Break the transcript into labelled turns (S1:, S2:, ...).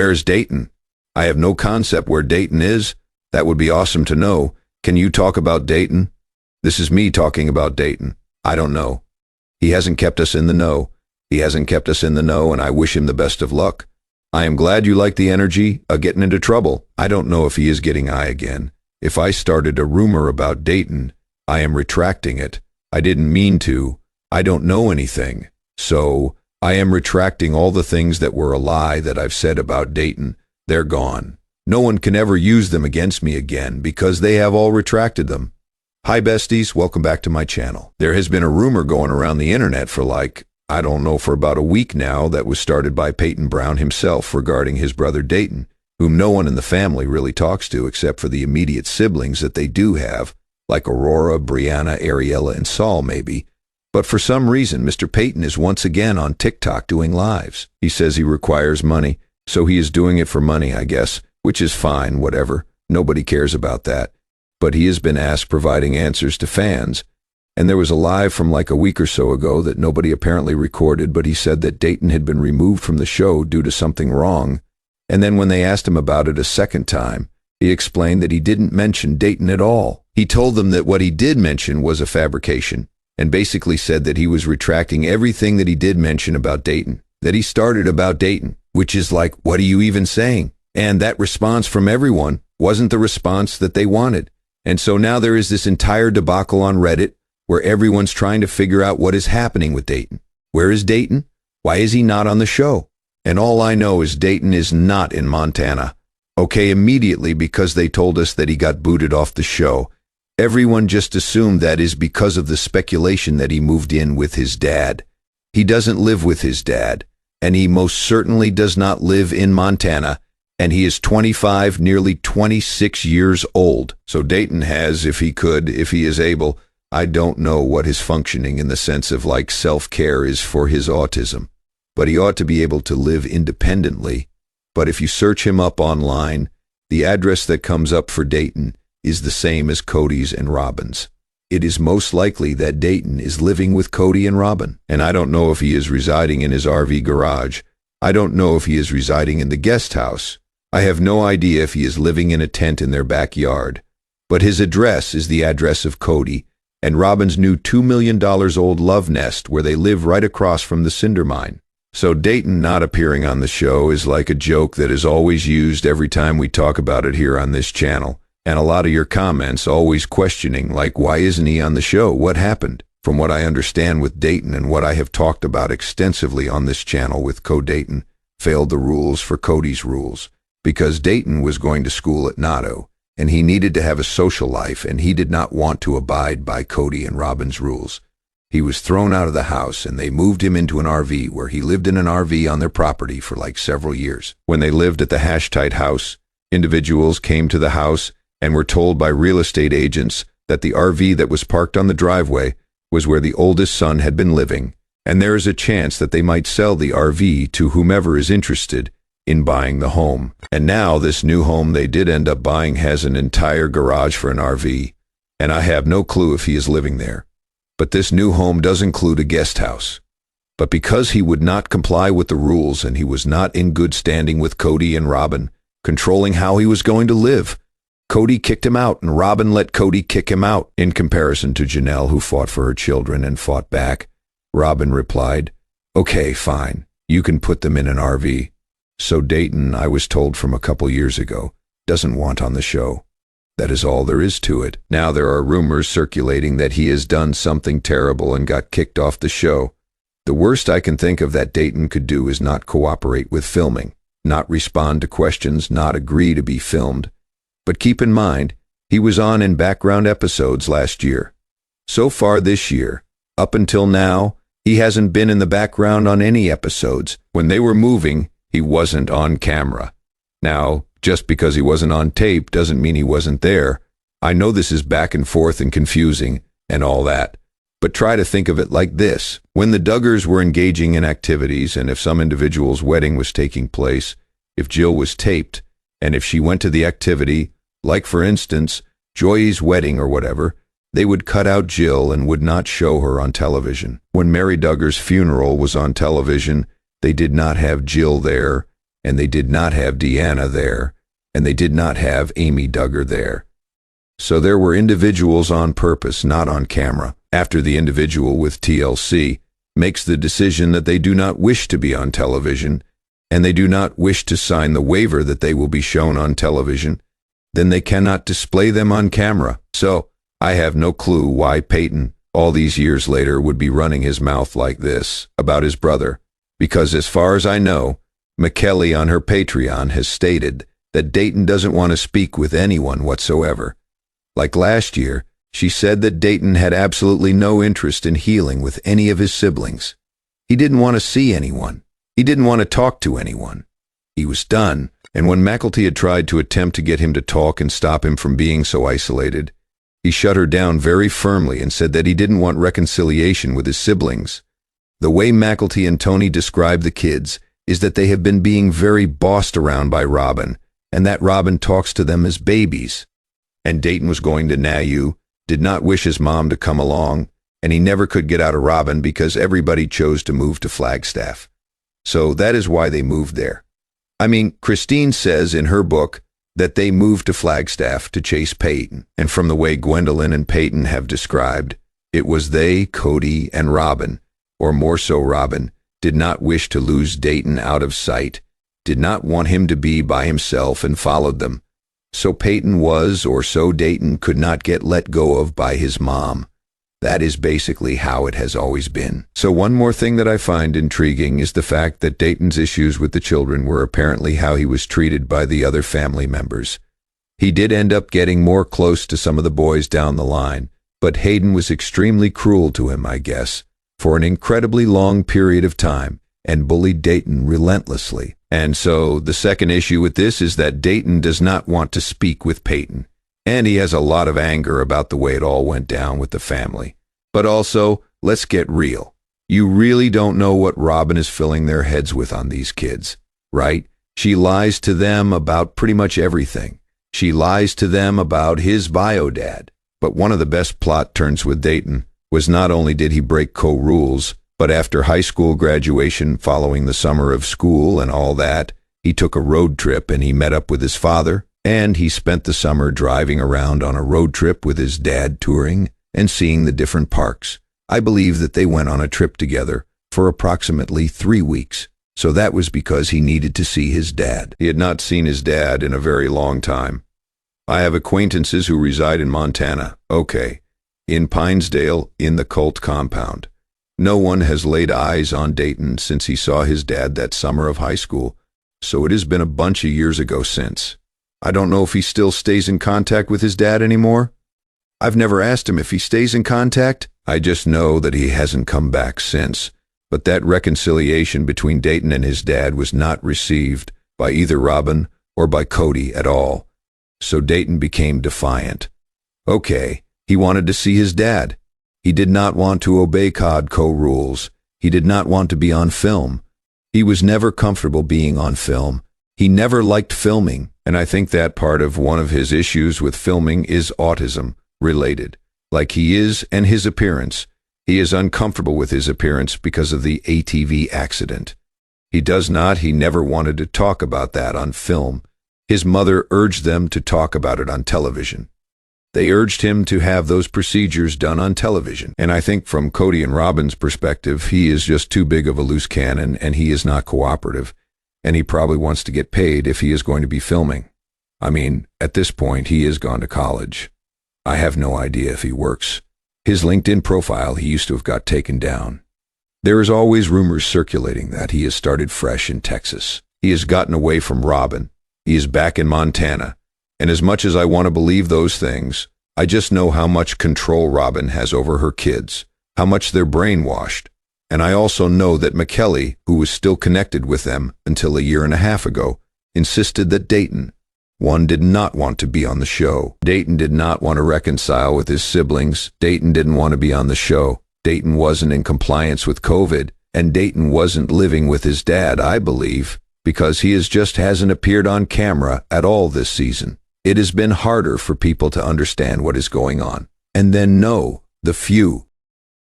S1: where's Dayton? I have no concept where Dayton is. That would be awesome to know. Can you talk about Dayton? This is me talking about Dayton. I don't know. He hasn't kept us in the know. He hasn't kept us in the know, and I wish him the best of luck. I am glad you like the energy of getting into trouble. I don't know if he is getting high again. If I started a rumor about Dayton, I am retracting it. I didn't mean to. I don't know anything. So, I am retracting all the things that were a lie that I've said about Dayton. They're gone. No one can ever use them against me again because they have all retracted them. Hi besties, welcome back to my channel. There has been a rumor going around the internet for for about a week now that was started by Peyton Brown himself regarding his brother Dayton, whom no one in the family really talks to except for the immediate siblings that they do have, like Aurora, Brianna, Ariella, and Saul maybe. But for some reason, Mr. Peyton is once again on TikTok doing lives. He says he requires money, so he is doing it for money, I guess, which is fine, whatever. Nobody cares about that. But he has been asked providing answers to fans. And there was a live from like a week or so ago that nobody apparently recorded, but he said that Dayton had been removed from the show due to something wrong. And then when they asked him about it a second time, he explained that he didn't mention Dayton at all. He told them that what he did mention was a fabrication, and basically said that he was retracting everything that he did mention about Dayton, that he started about Dayton, which is like, what are you even saying? And that response from everyone wasn't the response that they wanted. And so now there is this entire debacle on Reddit where everyone's trying to figure out what is happening with Dayton. Where is Dayton? Why is he not on the show? And all I know is Dayton is not in Montana. Okay, immediately because they told us that he got booted off the show. Everyone just assumed that is because of the speculation that he moved in with his dad. He doesn't live with his dad, and he most certainly does not live in Montana, and he is 25, nearly 26 years old. So Dayton has, if he is able, I don't know what his functioning in the sense of like self-care is for his autism, but he ought to be able to live independently. But if you search him up online, the address that comes up for Dayton is the same as Kody's and Robyn's. It is most likely that Dayton is living with Kody and Robyn, and I don't know if he is residing in his RV garage. I don't know if he is residing in the guest house. I have no idea if he is living in a tent in their backyard. But his address is the address of Kody and Robyn's new $2 million old love nest where they live right across from the cinder mine. So Dayton not appearing on the show is like a joke that is always used every time we talk about it here on this channel. And a lot of your comments always questioning, like, why isn't he on the show? What happened? From what I understand with Dayton and what I have talked about extensively on this channel with Dayton, failed the rules for Kody's rules. Because Dayton was going to school at Nato, and he needed to have a social life, and he did not want to abide by Kody and Robyn's rules. He was thrown out of the house, and they moved him into an RV, where he lived in an RV on their property for like several years. When they lived at the Hashtite house, individuals came to the house and were told by real estate agents that the RV that was parked on the driveway was where the oldest son had been living, and there is a chance that they might sell the RV to whomever is interested in buying the home. And now this new home they did end up buying has an entire garage for an RV, and I have no clue if he is living there. But this new home does include a guest house. But because he would not comply with the rules and he was not in good standing with Kody and Robyn, controlling how he was going to live, Kody kicked him out and Robyn let Kody kick him out. In comparison to Janelle, who fought for her children and fought back, Robyn replied, "Okay, fine, you can put them in an RV." So Dayton, I was told from a couple years ago, doesn't want on the show. That is all there is to it. Now there are rumors circulating that he has done something terrible and got kicked off the show. The worst I can think of that Dayton could do is not cooperate with filming, not respond to questions, not agree to be filmed. But keep in mind, he was on in background episodes last year. So far this year, up until now, he hasn't been in the background on any episodes. When they were moving, he wasn't on camera. Now, just because he wasn't on tape doesn't mean he wasn't there. I know this is back and forth and confusing and all that, but try to think of it like this. When the Duggars were engaging in activities, and if some individual's wedding was taking place, if Jill was taped, and if she went to the activity, like for instance, Joy's wedding or whatever, they would cut out Jill and would not show her on television. When Mary Duggar's funeral was on television, they did not have Jill there, and they did not have Deanna there, and they did not have Amy Duggar there. So there were individuals on purpose, not on camera. After the individual with TLC makes the decision that they do not wish to be on television, and they do not wish to sign the waiver that they will be shown on television, then they cannot display them on camera. So I have no clue why Peyton, all these years later, would be running his mouth like this about his brother, because as far as I know, McKelly on her Patreon has stated that Dayton doesn't want to speak with anyone whatsoever. Like last year, she said that Dayton had absolutely no interest in healing with any of his siblings. He didn't want to see anyone. He didn't want to talk to anyone. He was done, and when McElty had tried to attempt to get him to talk and stop him from being so isolated, he shut her down very firmly and said that he didn't want reconciliation with his siblings. The way McElty and Tony describe the kids is that they have been being very bossed around by Robyn, and that Robyn talks to them as babies. And Dayton was going to NAU, did not wish his mom to come along, and he never could get out of Robyn because everybody chose to move to Flagstaff. So that is why they moved there. I mean, Christine says in her book that they moved to Flagstaff to chase Peyton, and from the way Gwendolyn and Peyton have described, it was they, Kody, and Robyn, or more so Robyn, did not wish to lose Dayton out of sight, did not want him to be by himself, and followed them. So Peyton was, or so Dayton could not get let go of by his mom. That is basically how it has always been. So one more thing that I find intriguing is the fact that Dayton's issues with the children were apparently how he was treated by the other family members. He did end up getting more close to some of the boys down the line, but Hayden was extremely cruel to him, I guess, for an incredibly long period of time, and bullied Dayton relentlessly. And so the second issue with this is that Dayton does not want to speak with Peyton, and he has a lot of anger about the way it all went down with the family. But also, let's get real. You really don't know what Robyn is filling their heads with on these kids, right? She lies to them about pretty much everything. She lies to them about his bio dad. But one of the best plot turns with Dayton was not only did he break co-rules, but after high school graduation, following the summer of school and all that, he took a road trip and he met up with his father, and he spent the summer driving around on a road trip with his dad, touring and seeing the different parks. I believe that they went on a trip together for approximately 3 weeks. So that was because he needed to see his dad. He had not seen his dad in a very long time. I have acquaintances who reside in Montana. Okay. In Pinesdale, in the cult compound. No one has laid eyes on Dayton since he saw his dad that summer of high school, so it has been a bunch of years ago since. I don't know if he still stays in contact with his dad anymore. I've never asked him if he stays in contact. I just know that he hasn't come back since. But that reconciliation between Dayton and his dad was not received by either Robyn or by Kody at all. So Dayton became defiant. Okay, he wanted to see his dad. He did not want to obey Codco rules. He did not want to be on film. He was never comfortable being on film. He never liked filming, and I think that part of one of his issues with filming is autism related. Like he is, and his appearance. He is uncomfortable with his appearance because of the ATV accident. He never wanted to talk about that on film. His mother urged them to talk about it on television. They urged him to have those procedures done on television. And I think from Kody and Robyn's perspective, he is just too big of a loose cannon and he is not cooperative. And he probably wants to get paid if he is going to be filming. I mean, at this point, he has gone to college. I have no idea if he works. His LinkedIn profile he used to have got taken down. There is always rumors circulating that he has started fresh in Texas. He has gotten away from Robyn. He is back in Montana. And as much as I want to believe those things, I just know how much control Robyn has over her kids, how much they're brainwashed. And I also know that McKelly, who was still connected with them until a year and a half ago, insisted that Dayton, one, did not want to be on the show. Dayton did not want to reconcile with his siblings. Dayton didn't want to be on the show. Dayton wasn't in compliance with COVID, and Dayton wasn't living with his dad, I believe, because he just hasn't appeared on camera at all this season. It has been harder for people to understand what is going on. And then the few